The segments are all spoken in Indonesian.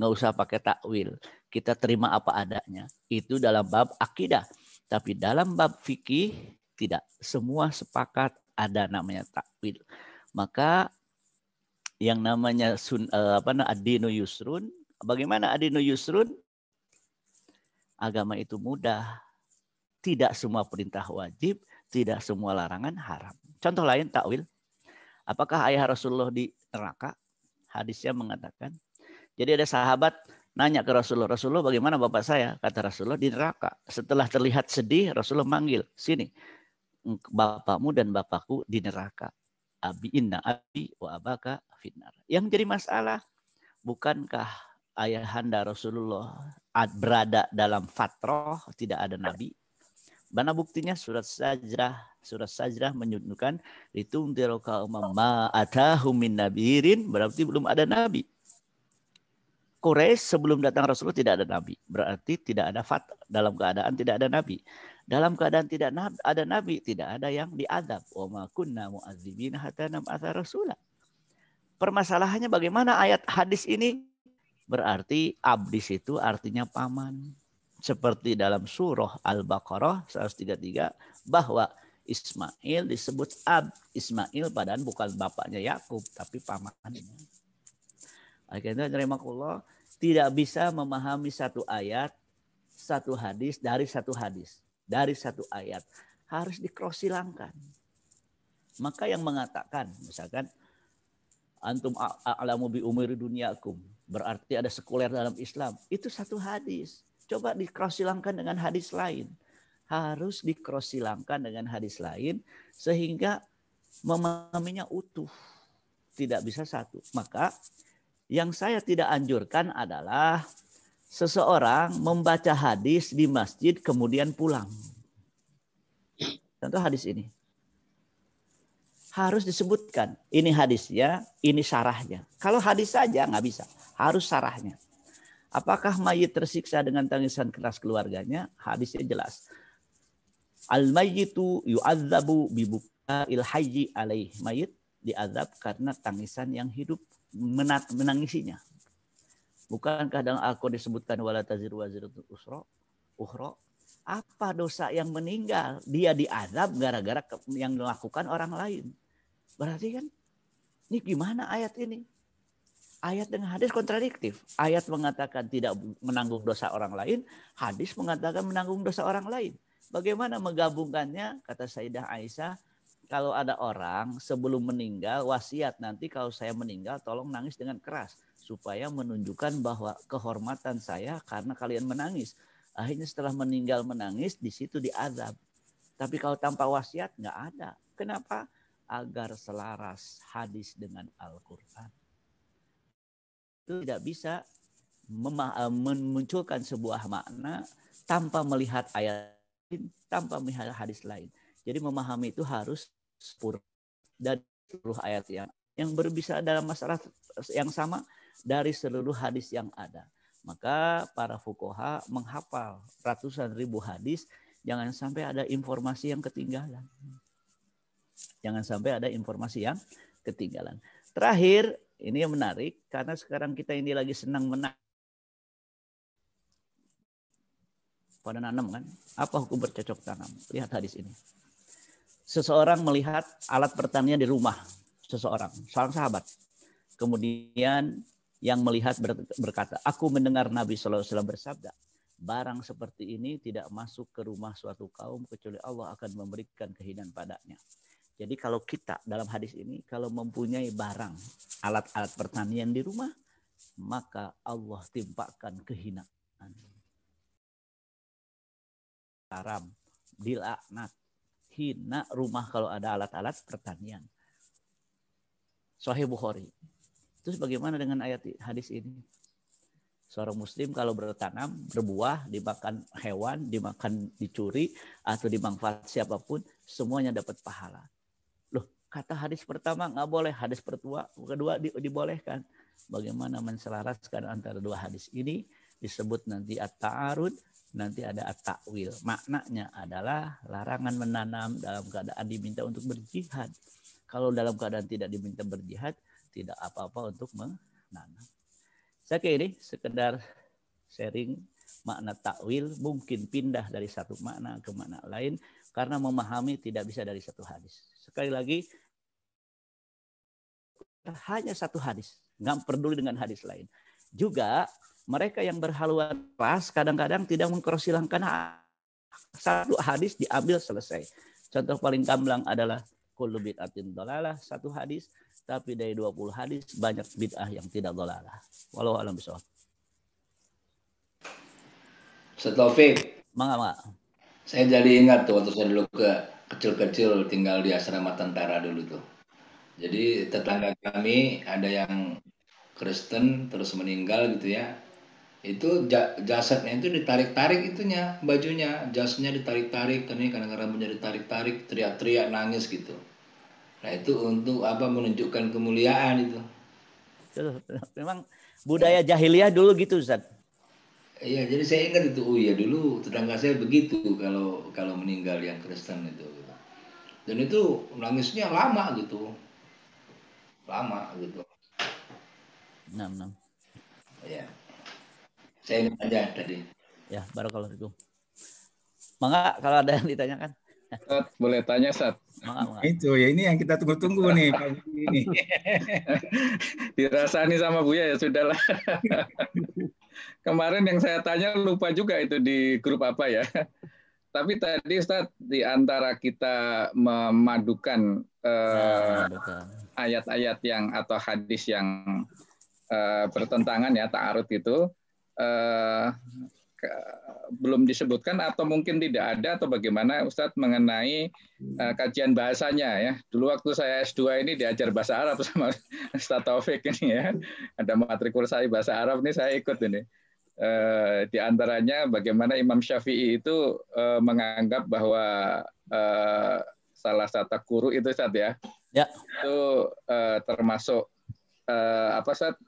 Nggak usah pakai takwil. Kita terima apa adanya. Itu dalam bab akidah. Tapi dalam bab fikih tidak. Semua sepakat ada namanya takwil. Maka yang namanya ad-dinu yusrun. Bagaimana ad-dinu yusrun? Agama itu mudah. Tidak semua perintah wajib, tidak semua larangan haram. Contoh lain takwil. Apakah ayah Rasulullah di neraka? Hadisnya mengatakan. Jadi ada sahabat nanya ke Rasulullah, Rasulullah bagaimana bapak saya? Kata Rasulullah di neraka. Setelah terlihat sedih, Rasulullah manggil, sini bapakmu dan bapakku di neraka. Abi inna abi wa abaka finnar. Yang jadi masalah, bukankah ayahanda Rasulullah berada dalam fatrah, tidak ada nabi? Mana buktinya? Surat Sajdah menunjukkan itu ma atahum min nabirin, berarti belum ada nabi. Quraisy sebelum datang Rasulullah tidak ada nabi, berarti tidak ada dalam keadaan tidak ada nabi. Dalam keadaan tidak ada nabi, tidak ada yang diadab. Wa ma kunna mu'adzibina hatta nab'atsa rasula. Permasalahannya bagaimana ayat hadis ini? Berarti abdis itu artinya paman. Seperti dalam surah Al-Baqarah 133 bahwa Ismail disebut Ismail padahal bukan bapaknya Yakub tapi pamannya. Akhirnya terimakullah tidak bisa memahami satu ayat, satu hadis dari satu hadis, dari satu ayat. Harus dikrossilangkan. Maka yang mengatakan misalkan antum a'lamu bi umuri dunyakum, berarti ada sekuler dalam Islam. Itu satu hadis. Coba dikrossilangkan dengan hadis lain. Harus dikrossilangkan dengan hadis lain sehingga memahaminya utuh. Tidak bisa satu. Maka yang saya tidak anjurkan adalah seseorang membaca hadis di masjid kemudian pulang. Contoh hadis ini. Harus disebutkan. Ini hadisnya, ini syarahnya. Kalau hadis saja nggak bisa. Harus syarahnya. Apakah mayit tersiksa dengan tangisan keras keluarganya? Hadisnya jelas. Al-mayyitu yu'adzabu bibuka'il hayyi alaih. Mayit diazab karena tangisan yang hidup menangisinya. Bukankah dalam Al-Quran disebutkan wala taziru waziratu ukhra? Apa dosa yang meninggal? Dia diazab gara-gara yang dilakukan orang lain. Berarti kan ini gimana ayat ini? Ayat dengan hadis kontradiktif. Ayat mengatakan tidak menanggung dosa orang lain. Hadis mengatakan menanggung dosa orang lain. Bagaimana menggabungkannya? Kata Sayyidah Aisyah, kalau ada orang sebelum meninggal wasiat nanti kalau saya meninggal tolong nangis dengan keras. Supaya menunjukkan bahwa kehormatan saya karena kalian menangis. Akhirnya setelah meninggal menangis di situ diazab. Tapi kalau tanpa wasiat nggak ada. Kenapa? Agar selaras hadis dengan Al-Quran. Itu tidak bisa memunculkan sebuah makna tanpa melihat ayat lain, tanpa melihat hadis lain. Jadi memahami itu harus sempurna dari seluruh ayat yang berbisa dalam masalah yang sama dari seluruh hadis yang ada. Maka para fuqaha menghafal ratusan ribu hadis, jangan sampai ada informasi yang ketinggalan. Jangan sampai ada informasi yang ketinggalan. Terakhir, ini yang menarik karena sekarang kita ini lagi senang pada nanam kan. Apa hukum bercocok tanam? Lihat hadis ini. Seseorang melihat alat pertanian di rumah seseorang, seorang sahabat. Kemudian yang melihat berkata, aku mendengar Nabi SAW bersabda, barang seperti ini tidak masuk ke rumah suatu kaum kecuali Allah akan memberikan kehinaan padanya. Jadi kalau kita dalam hadis ini, kalau mempunyai barang, alat-alat pertanian di rumah, maka Allah timpakan kehinaan. Haram, dilaknat, hina rumah kalau ada alat-alat pertanian. Sahih Bukhari. Terus bagaimana dengan ayat hadis ini? Seorang muslim kalau bertanam, berbuah, dimakan hewan, dimakan dicuri, atau dimanfaat siapapun, semuanya dapat pahala. Loh, kata hadis pertama nggak boleh, hadis kedua dibolehkan. Bagaimana menselaraskan antara dua hadis ini? Disebut nanti at-ta'arud, nanti ada at-ta'wil. Maknanya adalah larangan menanam dalam keadaan diminta untuk berjihad. Kalau dalam keadaan tidak diminta berjihad, tidak apa-apa untuk menanam. Saya kayak ini sekedar sharing makna takwil, mungkin pindah dari satu makna ke makna lain karena memahami tidak bisa dari satu hadis. Sekali lagi, hanya satu hadis, nggak peduli dengan hadis lain. Juga mereka yang berhaluan pas kadang-kadang tidak mengkrosilangkan satu hadis diambil selesai. Contoh paling gamblang adalah kullu bid'atin dhalalah, satu hadis, tapi dari 20 hadis banyak bid'ah yang tidak dhalalah. Wallahu a'lam bishawab. Ustaz Taufik, Mangga. saya jadi ingat tuh waktu saya dulu kecil-kecil tinggal di asrama tentara dulu tuh. Jadi tetangga kami ada yang Kristen terus meninggal gitu ya. Itu jasadnya itu ditarik-tarik itunya, bajunya, jasnya ditarik-tarik, karena rambutnya ditarik-tarik, teriak-teriak, nangis gitu. Nah itu untuk apa? Menunjukkan kemuliaan itu. Memang budaya jahiliyah dulu gitu, Ustaz. Iya, jadi saya ingat itu. Oh iya, dulu tetangga saya begitu kalau meninggal yang Kristen itu. Dan itu nangisnya lama gitu. Lama gitu. 6. Iya. Saya ingat aja tadi. Ya, barakallahu fikum. Mangga kalau ada yang ditanyakan. Sat, boleh tanya, Sat? Mangga. Itu ya, ini yang kita tunggu-tunggu nih Pak Budi ini. Dirasani sama Buya ya sudahlah. Kemarin yang saya tanya lupa juga itu di grup apa ya. Tapi tadi Ustaz, di antara kita memadukan ayat-ayat yang atau hadis yang bertentangan ya, ta'arud itu belum disebutkan atau mungkin tidak ada atau bagaimana Ustadz mengenai kajian bahasanya ya. Dulu waktu saya S2 ini diajar bahasa Arab sama Ustadz Taufik ini ya. Ada matrikul saya bahasa Arab ini saya ikut ini. Di antaranya bagaimana Imam Syafi'i itu menganggap bahwa salah satu guru itu Ustadz ya. Ya. Itu termasuk apa Ustadz?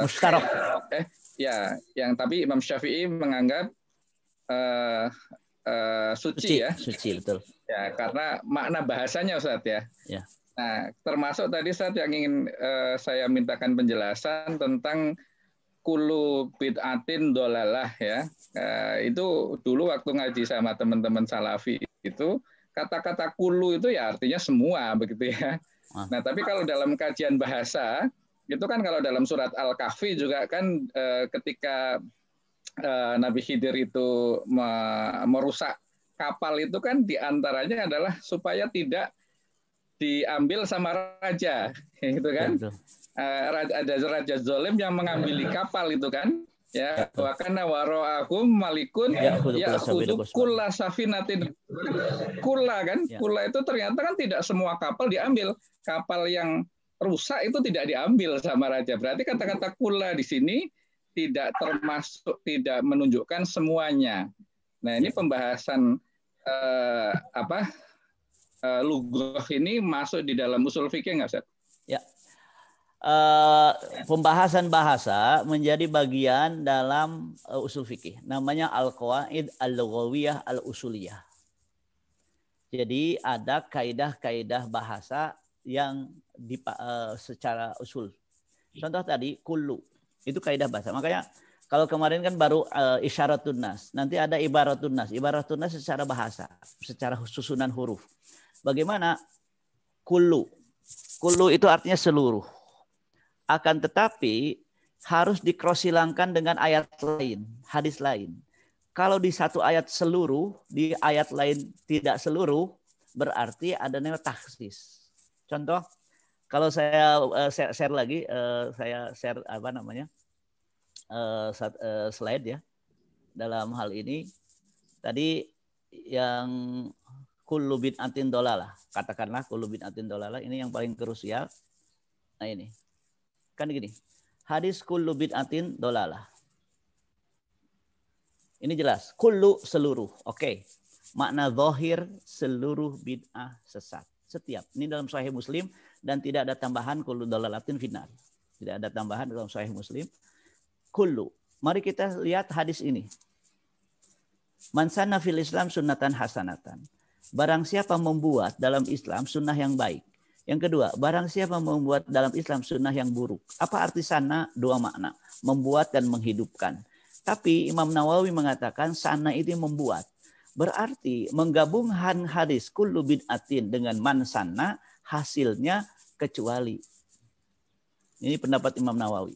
Mustarok. Ya, yang tapi Imam Syafi'i menganggap suci ya. Suci, betul. Ya, karena makna bahasanya Ustaz ya. Ya. Nah, termasuk tadi Ustaz yang ingin saya mintakan penjelasan tentang kullu bid'atin dolalah ya. Itu dulu waktu ngaji sama teman-teman Salafi itu kata-kata kullu itu ya artinya semua begitu ya. Nah, tapi kalau dalam kajian bahasa itu kan kalau dalam surat Al-Kahfi juga kan ketika Nabi Khidir itu merusak kapal itu kan diantaranya adalah supaya tidak diambil sama raja, gitu kan? Ada raja zalim yang mengambil kapal itu kan? Ya, wa kana wara'ahum malikun ya'khudhu kulla safinatin. Kulla kan? Kulla itu ternyata kan tidak semua kapal diambil. Kapal yang rusak itu tidak diambil sama raja. Berarti kata-kata kulla di sini tidak termasuk, tidak menunjukkan semuanya. Nah ini pembahasan lughah ini masuk di dalam usul fikih nggak, Ustaz? Ya. Pembahasan bahasa menjadi bagian dalam usul fikih. Namanya al-qawaid al-lughawiyah al-usuliyah. Jadi ada kaidah-kaidah bahasa yang secara usul. Contoh tadi kullu. Itu kaidah bahasa. Makanya kalau kemarin kan baru isyaratun nas. Nanti ada ibaratun nas. Ibaratun nas secara bahasa. Secara susunan huruf. Bagaimana? Kullu. Kullu itu artinya seluruh. Akan tetapi harus dikrossilangkan dengan ayat lain. Hadis lain. Kalau di satu ayat seluruh. Di ayat lain tidak seluruh. Berarti ada namanya takhsis. Contoh. Kalau saya share lagi, saya share apa namanya slide ya dalam hal ini. Tadi yang kullu bid'atin dolalah, katakanlah kullu bid'atin dolalah ini yang paling krusial. Nah ini kan gini, hadis kullu bid'atin dolalah. Ini jelas, kullu seluruh, oke. Makna zahir seluruh bid'ah sesat. Setiap ini dalam Sahih Muslim. Dan tidak ada tambahan kullu dalalatin finnar. Tidak ada tambahan dalam Sahih Muslim. Kullu. Mari kita lihat hadis ini. Man sanna fil Islam sunnatan hasanatan. Barang siapa membuat dalam Islam sunnah yang baik. Yang kedua, barang siapa membuat dalam Islam sunnah yang buruk. Apa arti sana? Dua makna. Membuat dan menghidupkan. Tapi Imam Nawawi mengatakan sana itu membuat. Berarti menggabungkan hadis kullu bid'atin dengan man sana hasilnya kecuali. Ini pendapat Imam Nawawi.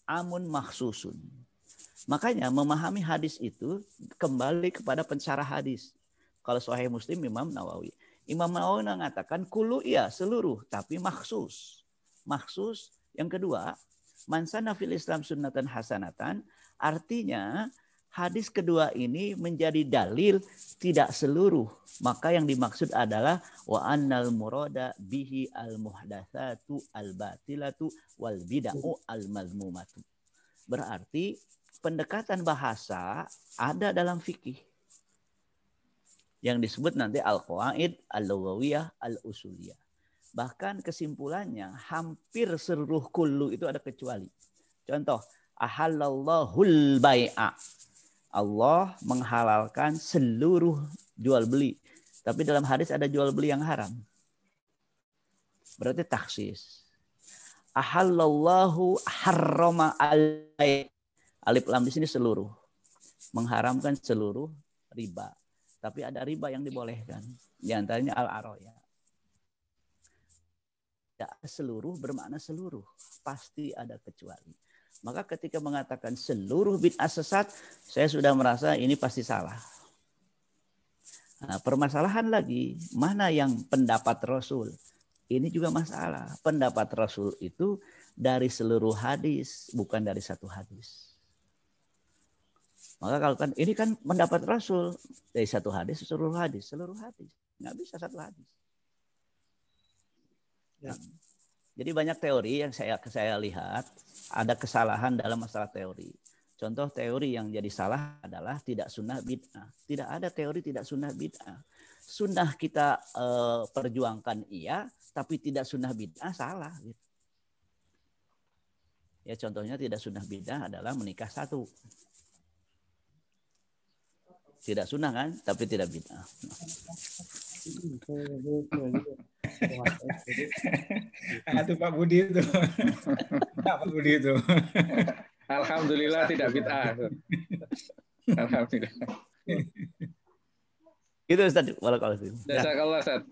Amun makhsusun. Makanya memahami hadis itu kembali kepada pensyarah hadis. Kalau Sahih Muslim Imam Nawawi. Imam Nawawi mengatakan kullu iya seluruh tapi maksus. Maksus yang kedua, man sanna fil Islam sunnatan hasanatan, artinya hadis kedua ini menjadi dalil tidak seluruh. Maka yang dimaksud adalah wa annal murada bihi al muhdatsatu al batilatu wal bid'u al mazmumatu. Berarti pendekatan bahasa ada dalam fikih yang disebut nanti al-qawaid al-lughawiyah al-usuliyah. Bahkan kesimpulannya hampir seluruh kullu itu ada kecuali. Contoh, ahallallahul bai'a. Allah menghalalkan seluruh jual beli. Tapi dalam hadis ada jual beli yang haram. Berarti taksis. Ahallallahu harrama al-bai'. Alif lam di sini seluruh. Mengharamkan seluruh riba. Tapi ada riba yang dibolehkan. Di antaranya al-aroya. Tidak seluruh bermakna seluruh. Pasti ada kecuali. Maka ketika mengatakan seluruh bid'ah sesat, saya sudah merasa ini pasti salah. Nah, permasalahan lagi, mana yang pendapat Rasul? Ini juga masalah. Pendapat Rasul itu dari seluruh hadis, bukan dari satu hadis. Maka kalau kan ini kan pendapat Rasul dari satu hadis seluruh hadis, nggak bisa satu hadis. Ya. Jadi banyak teori yang saya lihat ada kesalahan dalam masalah teori. Contoh teori yang jadi salah adalah tidak sunnah bid'ah. Tidak ada teori tidak sunnah bid'ah. Sunnah kita perjuangkan iya, tapi tidak sunnah bid'ah salah. Gitu. Ya contohnya tidak sunnah bid'ah adalah menikah satu. Tidak sunnah kan, tapi tidak bid'ah. Itu Pak Budi itu. Pak Budi itu. Alhamdulillah tidak bid'ah. Alhamdulillah. Itu Ustaz. Waalaikumsalam. Jazakallah Ustaz.